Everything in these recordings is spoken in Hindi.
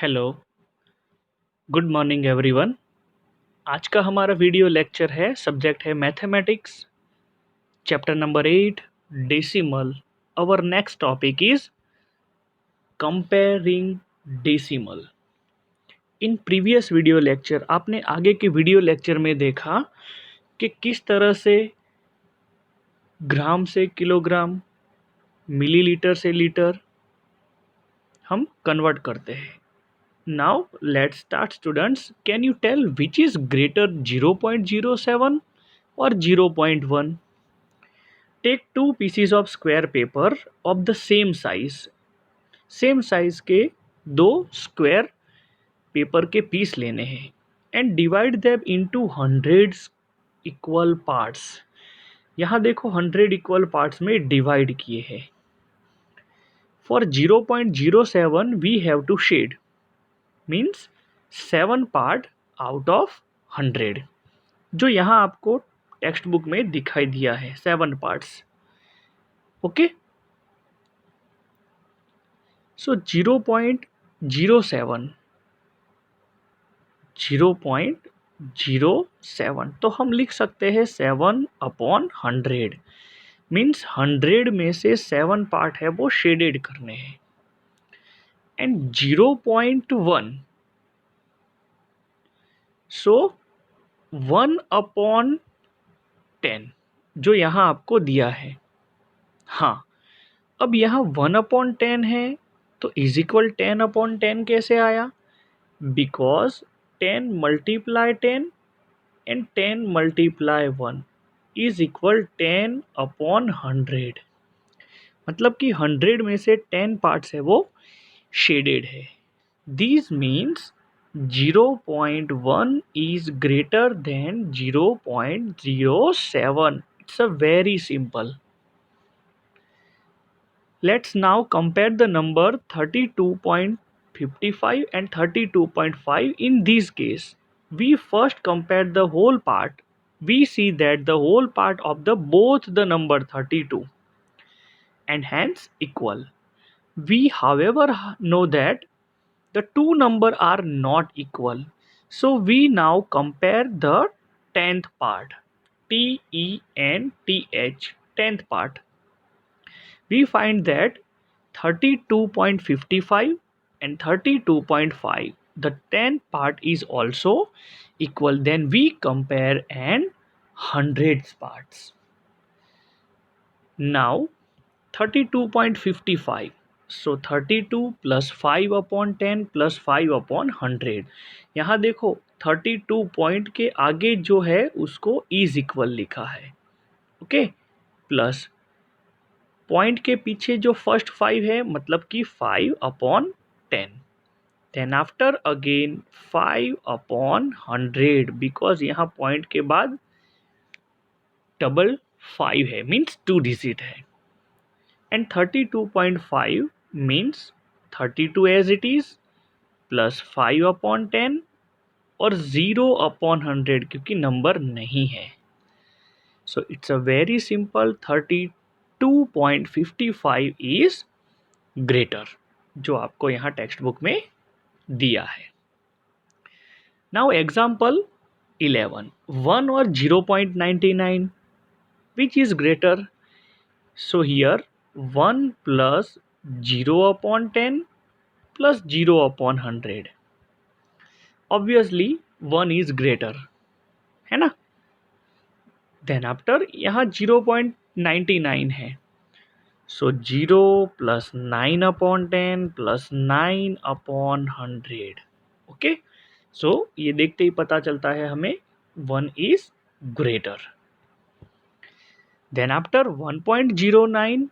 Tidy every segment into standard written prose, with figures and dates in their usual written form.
Hello, good morning everyone. आज का हमारा वीडियो लेक्चर है, सब्जेक्ट है mathematics, chapter number 8 decimal. Our next topic is comparing decimal. In previous video lecture आपने आगे के वीडियो लेक्चर में देखा कि किस तरह से ग्राम से किलोग्राम, मिलीलीटर से लीटर हम कन्वर्ट करते हैं। Now let's start students. Can you tell which is greater 0.07 or 0.1? Take two pieces of square paper of the same size. Same size के दो square paper के पीस लेने हैं and divide them into hundreds equal parts. यहाँ देखो 100 equal parts में divide किए हैं. For 0.07 we have to shade. Means 7 part out of 100, जो यहाँ आपको टेक्स्ट बुक में दिखाई दिया है 7 पार्ट्स। ओके, सो 0.07 तो हम लिख सकते हैं 7/100। मीन्स 100 में से 7 पार्ट है वो शेडेड करने हैं। एंड 0.1 सो 1/10 जो यहाँ आपको दिया है। हाँ, अब यहाँ 1/10 है तो इज इक्वल 10/10 कैसे आया? Because 10 multiply 10 and 10 multiply 1 is equal 10/100। मतलब कि 100 में से 10 पार्ट्स है वो शेडेड है। This means 0.1 is greater than 0.07. It's a very simple. Let's now compare the number 32.55 and 32.5. In this case, we first compare the whole part. We see that the whole part of the both the number 32 and hence equal. We however know that the two numbers are not equal. So we now compare the 10th part, TENTH, 10th part. We find that 32.55 and 32.5, the 10th part is also equal. Then we compare and hundreds parts. Now 32.55, so 32 plus 5/10 plus 5/100। यहाँ देखो 32 पॉइंट के आगे जो है उसको इज इक्वल लिखा है, ओके, प्लस पॉइंट के पीछे जो फर्स्ट 5 है मतलब कि 5/10, देन आफ्टर अगेन 5/100 बिकॉज यहाँ पॉइंट के बाद डबल 5 है, मीन्स 2 डिजिट है। And 32.5 means 32 as it is plus 5/10 और 0/100 क्योंकि नंबर नहीं है। So it's a very simple 32.55 is greater, जो आपको यहाँ टेक्स्ट बुक में दिया है। Now example 11, 1 और 0.99 which is greater? So here 1 plus 0/10 plus 0/100, obviously 1 is greater, है ना। then after यहाँ 0.99 है, so 0 plus 9/10 plus 9/100, okay. so ये देखते ही पता चलता है हमें 1 is greater। then after 1.09,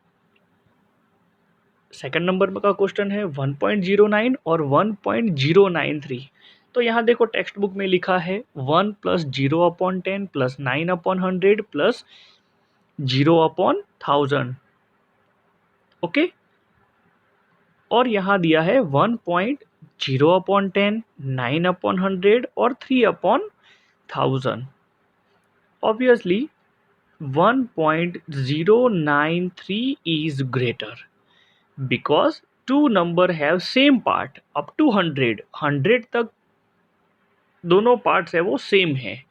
second number का क्वेश्चन है 1.09 और 1.093। तो यहाँ देखो टेक्स्ट बुक में लिखा है 1 plus 0/10 plus 9/100 plus 0/1000, ओके। और यहाँ दिया है 1.0/10, 9/100 और 3/1000। Obviously 1.093 is greater because two number have same part up to 100 तक दोनों पार्ट्स है वो सेम है,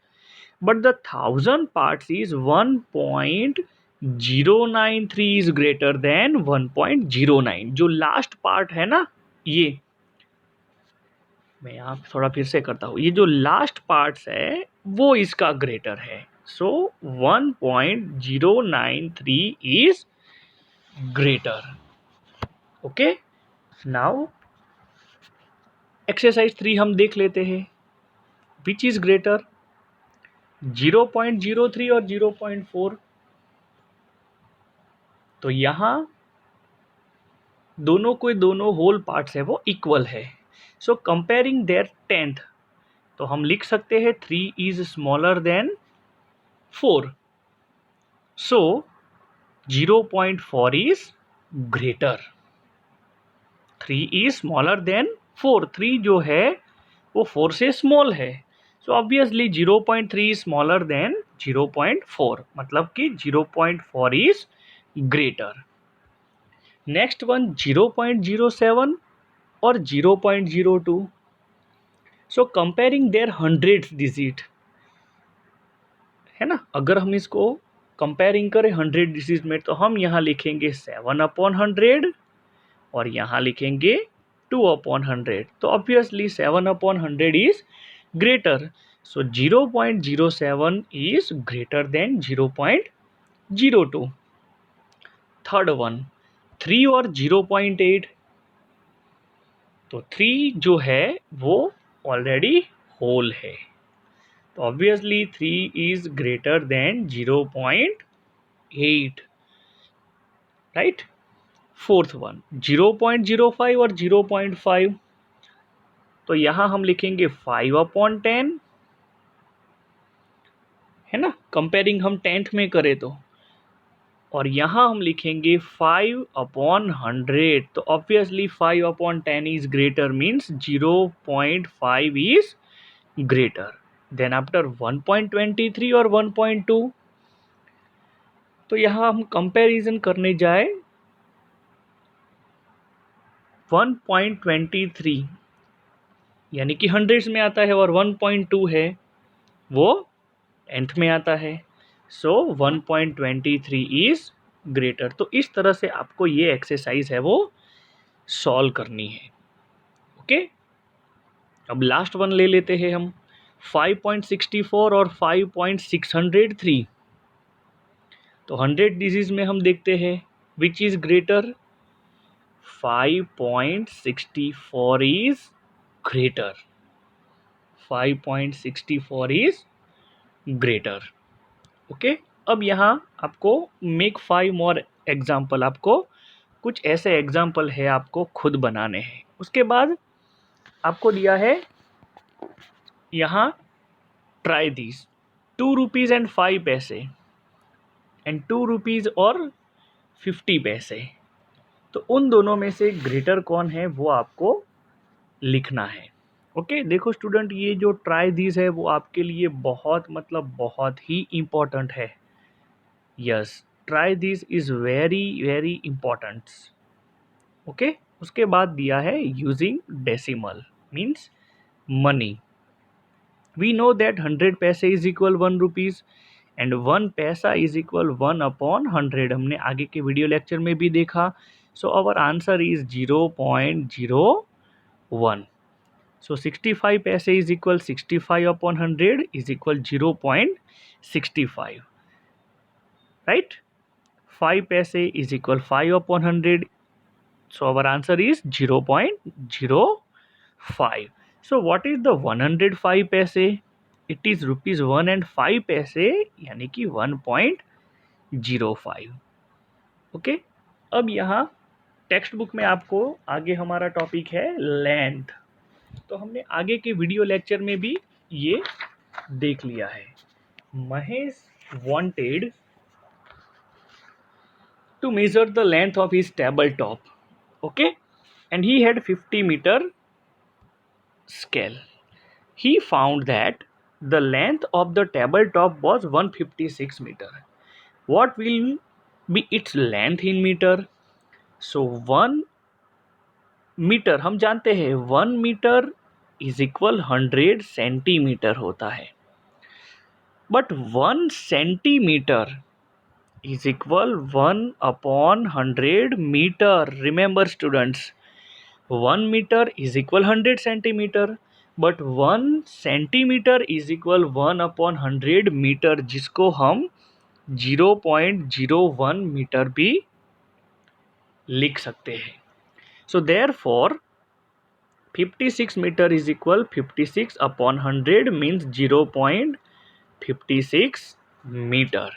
but the 1000 parts is 1.093 is greater than 1.09। जो लास्ट पार्ट है ना, ये मैं यहाँ थोड़ा फिर से करता हूँ, ये जो लास्ट पार्ट्स है वो इसका ग्रेटर है। सो 1.093 is greater. Okay, now exercise 3 हम देख लेते हैं। विच इज ग्रेटर 0.03 और 0.4? तो यहाँ दोनों को दोनों होल पार्ट्स है वो इक्वल है। सो कंपेयरिंग देयर टेंथ, तो हम लिख सकते हैं 3 is smaller than 4। So 0.4 is greater. 3 is smaller than 4, 3 जो है वो 4 से स्मॉल है। सो ऑब्वियसली 0.3 स्मॉलर देन 0.4, मतलब कि 0.4 इज ग्रेटर। नेक्स्ट वन 0.07 और 0.02। So comparing their hundreds digit, है ना, अगर हम इसको कंपेयरिंग करें 100 डिजिट में, तो हम यहाँ लिखेंगे 7/100 और यहाँ लिखेंगे 2/100। तो obviously 7/100 is greater. So 0.07 is greater then 0.02। Third one 3 और 0.8, तो 3 जो है वो ऑलरेडी होल है, तो obviously 3 is greater then 0.8, right. Fourth one 0.05 और 0.5, तो यहाँ हम लिखेंगे 5/10, है ना, कंपेयरिंग हम 10th में करें तो। और यहाँ हम लिखेंगे 5/100, तो obviously 5/10 is greater, means 0.5 is greater. Then after 1.23 और 1.2, तो यहाँ हम कंपैरिजन करने जाए 1.23 यानी कि हंड्रेड्स में आता है, और 1.2 है वो nth में आता है। सो 1.23 इज ग्रेटर। तो इस तरह से आपको ये एक्सरसाइज है वो सॉल्व करनी है। ओके, अब लास्ट वन ले लेते हैं हम 5.64 और 5.603। तो 100 डिजीज में हम देखते हैं which is greater, 5.64 is greater. 5.64 is greater. Okay, अब यहाँ आपको मेक 5 मोर एग्जाम्पल, आपको कुछ ऐसे एग्जाम्पल है आपको खुद बनाने हैं। उसके बाद आपको दिया है यहाँ ट्राई दिस 2 रुपीज़ एंड 5 पैसे एंड 2 रुपीज़ और 50 पैसे। तो उन दोनों में से ग्रेटर कौन है वो आपको लिखना है। ओके, देखो स्टूडेंट, ये जो ट्राई दिस है वो आपके लिए बहुत बहुत ही इम्पोर्टेंट है। Yes, try this is very very important. Okay, उसके बाद दिया है using decimal means money. We know that 100 पैसे इज इक्वल 1 रुपीज़ एंड 1 पैसा इज इक्वल 1/100। हमने आगे के वीडियो लेक्चर में भी देखा। So our answer is 0.01। So 65 पैसे is equal 65/100 is equal 0.65, right. 5 पैसे is equal 5/100, so our answer is 0.05. So what is the 105 पैसे? It is rupees 1 and 5 पैसे यानी कि 1.05। ओके, अब यहाँ टेक्स्ट बुक में आपको आगे हमारा टॉपिक है लेंथ। तो हमने आगे के वीडियो लेक्चर में भी ये देख लिया है। Mahesh wanted to measure the length of his tabletop, okay, and he had 50-meter scale. He found that the length of the tabletop was 156 meter. What will be its length in meter? So 1 metre हम जानते हैं 1 मीटर इज इक्वल 100 सेंटीमीटर होता है, but 1 centimetre is equal 1 upon 100 meter. Remember students, 1 meter is equal 100 centimeter, but 1 centimeter is equal 1 upon 100 meter, जिसको हम 0.01 मीटर भी लिख सकते हैं. So therefore 56 meter is equal 56 upon 100 means 0.56 meter.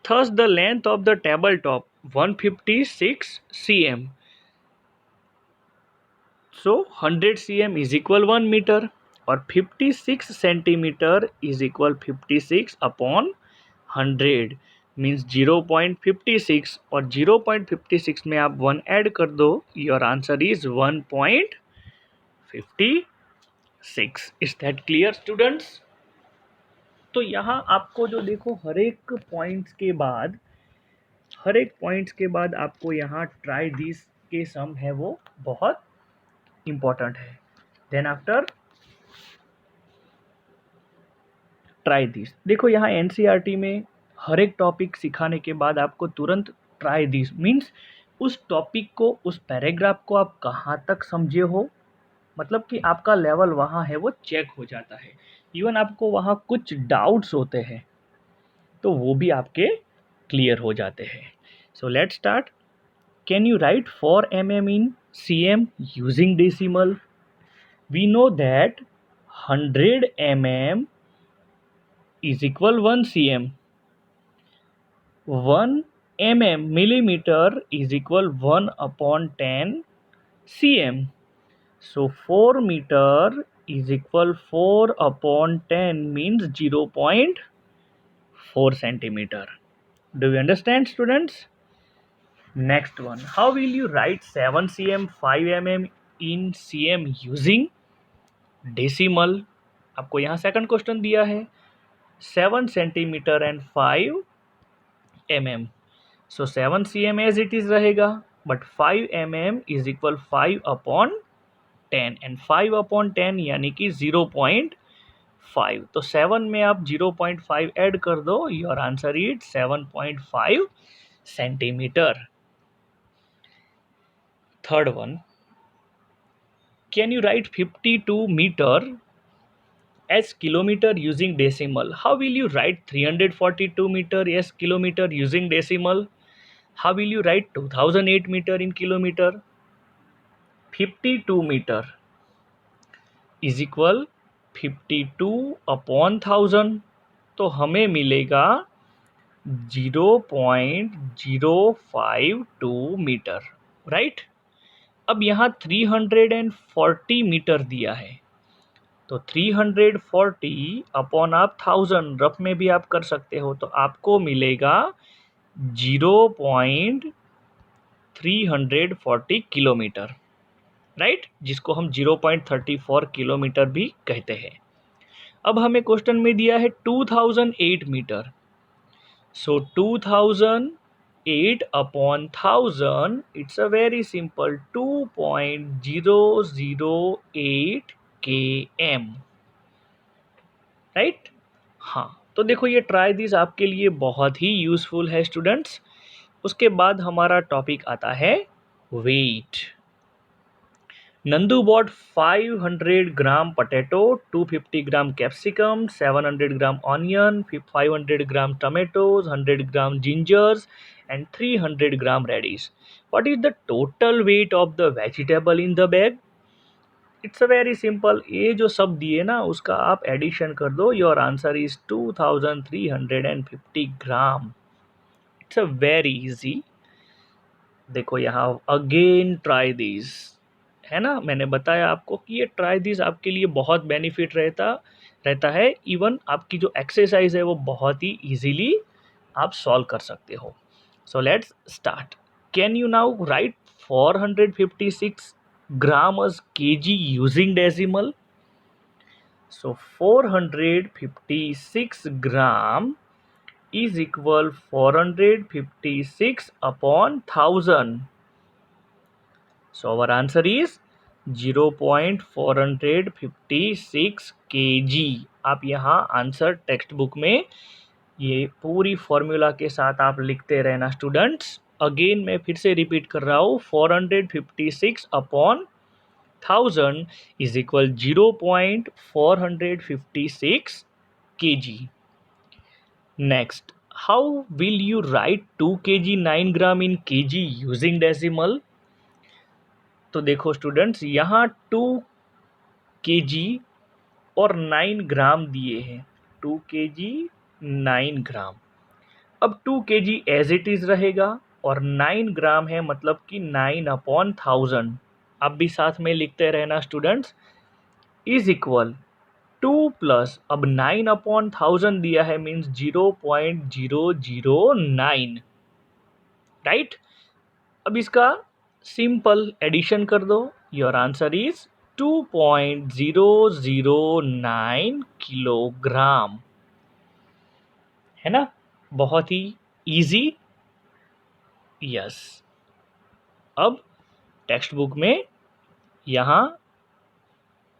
Thus the length of the tabletop 156 cm. So 100 cm is equal 1 meter और 56 centimeter is equal 56 upon 100 means 0.56 और 0.56 में आप 1 ऐड कर दो, your answer is 1.56. Is that clear students? तो यहाँ आपको जो देखो हर एक पॉइंट्स के बाद आपको यहाँ ट्राई दिस के सम है वो बहुत इंपॉर्टेंट है. Then after try this. देखो यहाँ एनसीईआरटी में हर एक टॉपिक सिखाने के बाद आपको तुरंत ट्राई दिस मीन्स उस टॉपिक को, उस पैराग्राफ को आप कहाँ तक समझे हो, मतलब कि आपका लेवल वहाँ है वो चेक हो जाता है. इवन आपको वहाँ कुछ डाउट्स होते हैं तो वो भी आपके क्लियर हो जाते हैं. So let's start. Can you right 4 mm in cm using decimal? We know that 100 mm is equal 1 cm. 1 mm millimeter is equal 1 upon 10 cm. So 4 meter is equal 4 upon 10 means 0.4 centimeter. Do you understand students? Next one. How will you write 7 cm 5 mm in cm using decimal? आपको यहाँ सेकंड क्वेश्चन दिया है 7 centimetre and 5 mm. So 7 cm as it is रहेगा, but 5 mm is equal 5 upon 10 and 5 upon 10 यानी कि 0.5. तो 7 में आप 0.5 ऐड कर दो, your answer is 7.5 centimetre. Third one. Can you write 52 meter as kilometer using decimal? How will you write 342 meter as kilometer using decimal? How will you write 2008 meter in kilometer? 52 meter is equal 52 upon 1000, तो हमें मिलेगा 0.052 मीटर, राइट. अब यहाँ 340 मीटर दिया है, तो 340 अपॉन आप 1000 रफ में भी आप कर सकते हो, तो आपको मिलेगा 0.340 किलोमीटर, राइट, जिसको हम 0.34 किलोमीटर भी कहते हैं. अब हमें क्वेश्चन में दिया है 2008 metre. So 2008 upon 1000, it's a very simple 2.008 km, right. हाँ, तो देखो ये ट्राई दिस आपके लिए बहुत ही यूजफुल है स्टूडेंट्स. उसके बाद हमारा टॉपिक आता है wait. Nandu bought 500 gram potato, 250 gram capsicum, 700 gram onion, 500 gram tomatoes, 100 gram gingers and 300 gram radish. What is the total weight of the vegetable in the bag? It's a very simple. ये जो सब दिए ना उसका आप एडिशन कर दो. Your answer is 2350 gram. It's a very easy. देखो यहाँ अगेन ट्राई दिस है ना, मैंने बताया आपको कि ये ट्राई दिस आपके लिए बहुत बेनिफिट रहता है. इवन आपकी जो एक्सरसाइज है वो बहुत ही इजीली आप सॉल्व कर सकते हो. So let's start. Can you now right 456 gram as kg using decimal? So 456 gram is equal 456 upon 1000. So our answer is 0.456 kg। आप यहाँ आंसर टेक्स्ट बुक में ये पूरी फॉर्मूला के साथ आप लिखते रहना स्टूडेंट्स। अगेन मैं फिर से रिपीट कर रहा हूँ, 456 upon 1000 is equal 0.456 kg। Next, how will you right 2 kg 9 gram in kg using decimal? तो देखो स्टूडेंट्स, यहाँ 2 kg और 9 ग्राम दिए हैं, 2 kg 9 ग्राम। अब 2 kg एज इट इज रहेगा और 9 ग्राम है, मतलब कि 9 अपॉन 1000। आप भी साथ में लिखते रहना स्टूडेंट्स, इज इक्वल 2 प्लस, अब 9 अपॉन 1000 दिया है मीन्स 0.009, राइट। अब इसका सिंपल एडिशन कर दो, योर आंसर इज 2.009 किलोग्राम, है ना। बहुत ही इजी। यस। अब टेक्स्ट बुक में यहाँ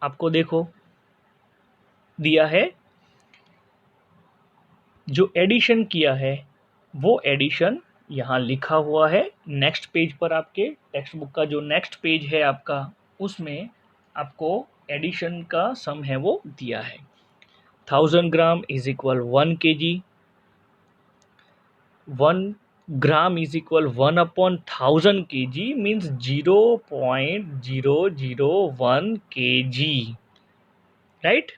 आपको देखो दिया है, जो एडिशन किया है वो एडिशन यहाँ लिखा हुआ है नेक्स्ट पेज पर। आपके टेक्स्ट बुक का जो नेक्स्ट पेज है आपका, उसमें आपको एडिशन का सम है वो दिया है। 1000 gram is equal 1 kg, 1 gram is equal 1 upon 1000 kg means 0.001 kg, right.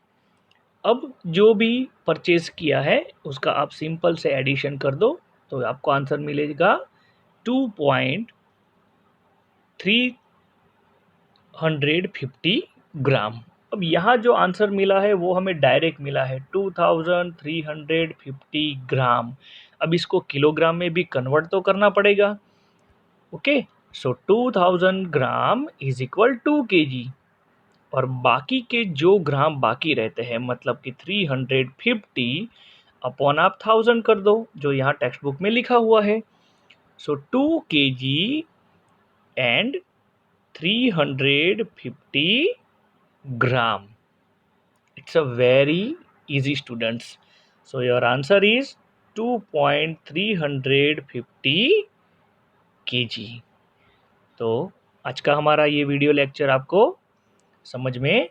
अब जो भी परचेज किया है उसका आप सिंपल से एडिशन कर दो, तो आपको आंसर मिलेगा 2.350 ग्राम। अब यहाँ जो आंसर मिला है वो हमें डायरेक्ट मिला है 2350 ग्राम। अब इसको किलोग्राम में भी कन्वर्ट तो करना पड़ेगा। Okay, so 2000 gram is equal 2 kg, और बाकी के जो ग्राम बाकी रहते हैं, मतलब कि 350 अपॉन आप 1000 कर दो, जो यहाँ टेक्स्ट बुक में लिखा हुआ है। सो 2 kg and 350 gram. It's a very easy students. So your answer is 2.350 kg। तो आज का हमारा ये वीडियो लेक्चर आपको समझ में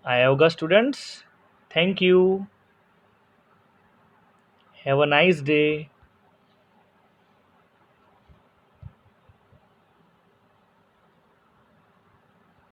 आया होगा students. Thank you, have a nice day.